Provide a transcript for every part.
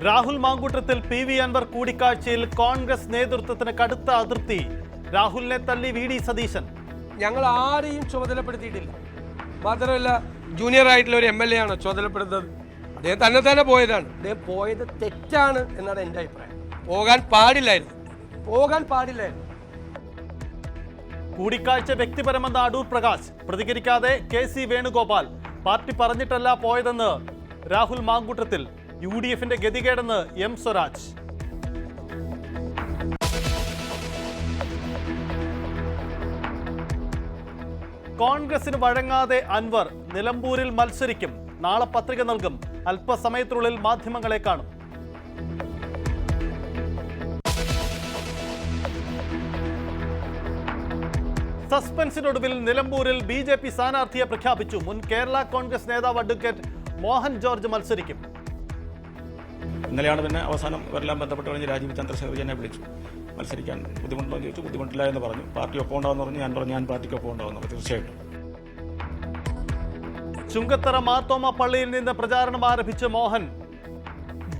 Rahul Mamkootathil PV. Anwar കൂടിക്കാഴ്ചയിൽ കോൺഗ്രസ് നേതൃത്വത്തിന് കടുത്ത അതൃപ്തി. രാഹുലിനെ തള്ളി വി.ഡി. സതീശൻ. ഞങ്ങൾ ആരെയും ചുമതലപ്പെടുത്തിയിട്ടില്ല. മാത്രമല്ല ജൂനിയർ ആയിട്ടുള്ള ഒരു MLA ആണ് ചുമതലപ്പെടുന്നത്. അദ്ദേഹം തന്നെ പോയതാണ്. അദ്ദേഹം പോയത് തെറ്റാണ് എന്നാണ് എൻ്റെ അഭിപ്രായം. പോകാൻ പാടില്ലായിരുന്നു. കൂടിക്കാഴ്ച വ്യക്തിപരമെന്ന് അടൂർ പ്രകാശ്. പ്രതികരിക്കാതെ KC വേണുഗോപാൽ. പാർട്ടി പറഞ്ഞിട്ടല്ല പോയതെന്ന് രാഹുൽ മാങ്കൂട്ടത്തിൽ. UDFന്റെ ഗതികേടെന്ന് M സ്വരാജ്. കോൺഗ്രസിന് വഴങ്ങാതെ അൻവർ നിലമ്പൂരിൽ മത്സരിക്കും. നാളെ പത്രിക നൽകും. അല്പസമയത്തിനുള്ളിൽ മാധ്യമങ്ങളെ കാണും. സസ്പെൻസിനൊടുവിൽ നിലമ്പൂരിൽ BJP സ്ഥാനാർത്ഥിയെ പ്രഖ്യാപിച്ചു. മുൻ കേരള കോൺഗ്രസ് നേതാവ് അഡ്വക്കേറ്റ് മോഹൻ ജോർജ് മത്സരിക്കും. ഇന്നലെയാണ് പിന്നെ അവസാനം ഇവരെല്ലാം ബന്ധപ്പെട്ട് കഴിഞ്ഞ് രാജീവ് ചന്ദ്രശേഖർ എന്നെ വിളിച്ചു. മത്സരിക്കാൻ ബുദ്ധിമുട്ടുണ്ടോ എന്ന് ചോദിച്ചു. ബുദ്ധിമുട്ടില്ല എന്ന് പറഞ്ഞു. പാർട്ടി ഒപ്പം ഉണ്ടാവുമെന്ന് പറഞ്ഞു. ഞാൻ പറഞ്ഞു ഞാൻ പാർട്ടിക്ക് ഒപ്പം ഉണ്ടാവുന്നു. തീർച്ചയായിട്ടും. ചുങ്കത്തറ മാർത്തോമ പള്ളിയിൽ നിന്ന് പ്രചാരണം ആരംഭിച്ച മോഹൻ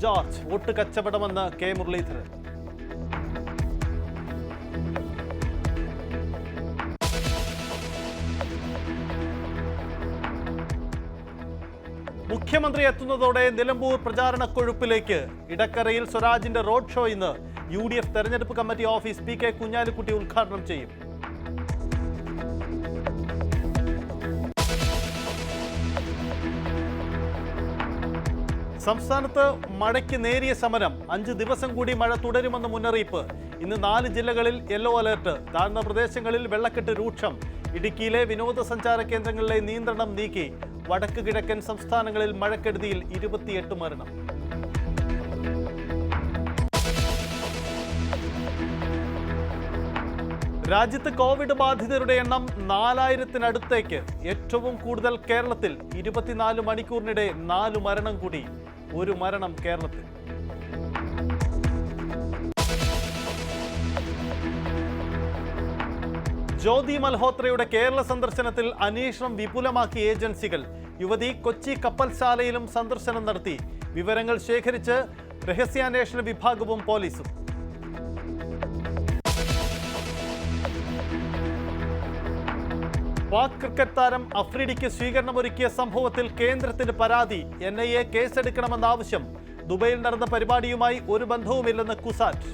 ജോർജ്. വോട്ട് കച്ചവടമെന്ന് K. മുരളീധരൻ. മുഖ്യമന്ത്രി എത്തുന്നതോടെ നിലമ്പൂർ പ്രചാരണ കൊഴുപ്പിലേക്ക്. ഇടക്കരയിൽ സ്വരാജിന്റെ റോഡ് ഷോ ഇന്ന്. UDF തെരഞ്ഞെടുപ്പ് കമ്മിറ്റി ഓഫീസ് PK കുഞ്ഞാലിക്കുട്ടി ഉദ്ഘാടനം ചെയ്യും. സംസ്ഥാനത്ത് മഴയ്ക്ക് നേരിയ ശമനം. 5 ദിവസം കൂടി മഴ തുടരുമെന്ന് മുന്നറിയിപ്പ്. ഇന്ന് 4 ജില്ലകളിൽ യെല്ലോ അലേർട്ട്. താഴ്ന്ന പ്രദേശങ്ങളിൽ വെള്ളക്കെട്ട് രൂക്ഷം. ഇടുക്കിയിലെ വിനോദസഞ്ചാര കേന്ദ്രങ്ങളിലെ നിയന്ത്രണം നീക്കി. വടക്ക് കിഴക്കൻ സംസ്ഥാനങ്ങളിൽ മഴക്കെടുതിയിൽ 28 മരണം. രാജ്യത്ത് കോവിഡ് ബാധിതരുടെ എണ്ണം 4000-നടുത്തേക്ക്. ഏറ്റവും കൂടുതൽ കേരളത്തിൽ. 24 മണിക്കൂറിനിടെ 4 മരണം കൂടി. 1 മരണം കേരളത്തിൽ. ജ്യോതി മൽഹോത്രയുടെ കേരള സന്ദർശനത്തിൽ അന്വേഷണം വിപുലമാക്കി ഏജൻസികൾ. യുവതി കൊച്ചി കപ്പൽശാലയിലും സന്ദർശനം നടത്തി. വിവരങ്ങൾ ശേഖരിച്ച് രഹസ്യാന്വേഷണ വിഭാഗവും പോലീസും. പാക് ക്രിക്കറ്റ് താരം അഫ്രീഡിക്ക് സ്വീകരണമൊരുക്കിയ സംഭവത്തിൽ കേന്ദ്രത്തിന് പരാതി. NIA കേസെടുക്കണമെന്ന ആവശ്യം. ദുബൈയിൽ നടന്ന പരിപാടിയുമായി ഒരു ബന്ധവുമില്ലെന്ന് കുസാറ്റ്.